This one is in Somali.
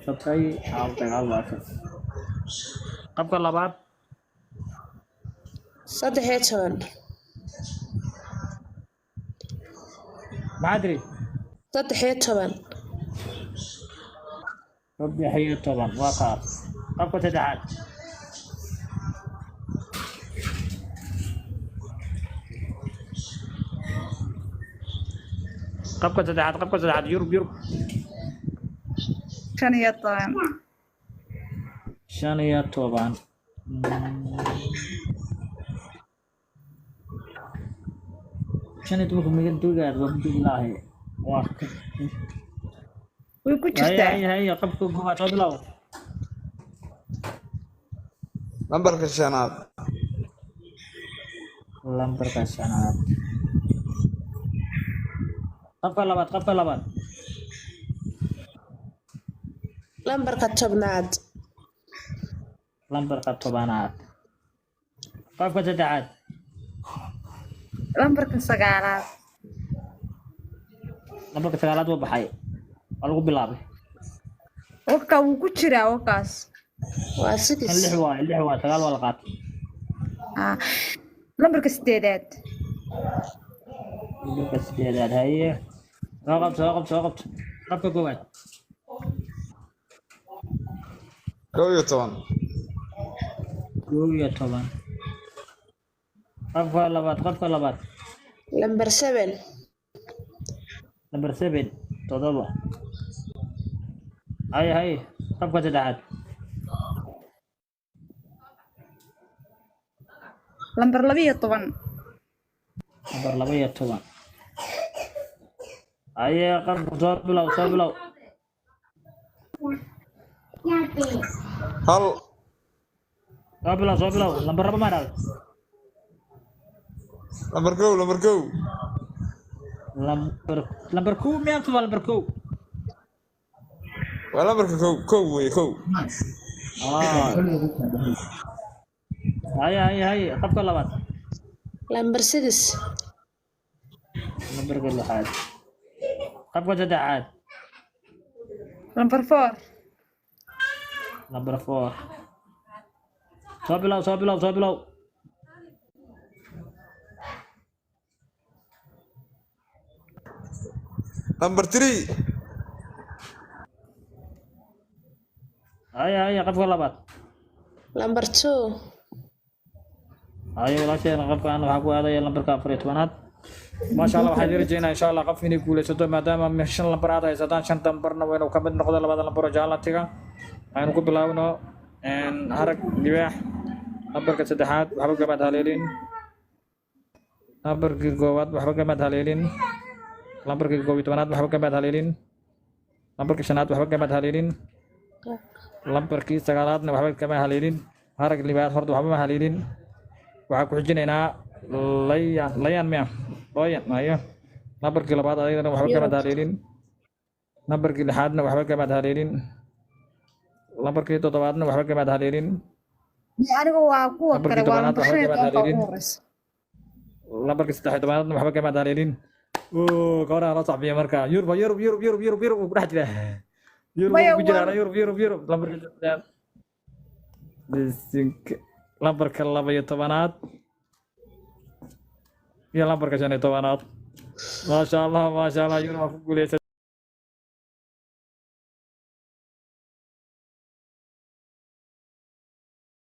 qabsatay hal dagaal baa ka qabka labaad صدح يتون macadri صدح يتون ربي حي طبعا واقع qabka saddexaad qabka saddexaad yurub shan iyo toban shan iyo tobanka migan dugaad waa bilaahi waa way ku jirtaa hay qabka goobaad soo bilow lambarka shanaad lambarka shanaad qabka labaad لمبركة تبناد lambarka tobanaad qabka saddexaad lambarka sagaalaad lambarka sagaalaad waa baxay waa lagu bilaabay waka wuu ku jiraa wakaas واسكس lix waa sagaal waa la qaatay lambarka sideedaad lambarka sideedaad haye soo qabto qabka koowaad 11 11 qabka labaad لمبر 7 lambar 7 todoba hay qabka saddexaad lambar 12 lambar 12 haye qabka soo bilow hal soo bilow lambar raba ma dhaw lambar kow lambar kow miyaan tuba lambar kow waa lambarka kow wey kow haye qabka labaad لمبر 6 lambarka lixaad qabka saddexaad lambar 4 lambar 4 soo bilow lambar 3 haye qabka labaad لمبر 2 haye walaasheen qabka waxaa ku aadaya lambarka 14aad maasha Allah waxaan rajeynaa insha Allah qof inay guuleysato maadaama shan lambar aad haysataan shan lambarna waynu ka mid noqdo labada lambar oo jaalatiga aynu ku bilaabno harag libaax lambarka saddexaad waxba gamaad haleelin lambarkii koowaad waxba gamaad haleelin lambarkii 12aad waxba gamaad haleelin lambarkii shanaad waxba gamaad haleelin lambarkii sagaalaadna waxba gamaad haleelin harag libaax horta waxba ma haleelin waxaa ku xijinaynaa layan miya hayo lambarkii labaad ayadana waxba gamaad haleelin lambarkii lixaadna waxba gamaad haleelin lambarkii toddobaadna waxba gamaad haleelin aniga waa kuwa kale waa lambar 5 lambarkii 13aadna waxba gamaad haleelin kawara la saxbiya marka yurub ku dhex jira yurub lambarkii saddexaad lambarka 12aad iyo lambarka 15aad maasha Allah yurub ku guuleysay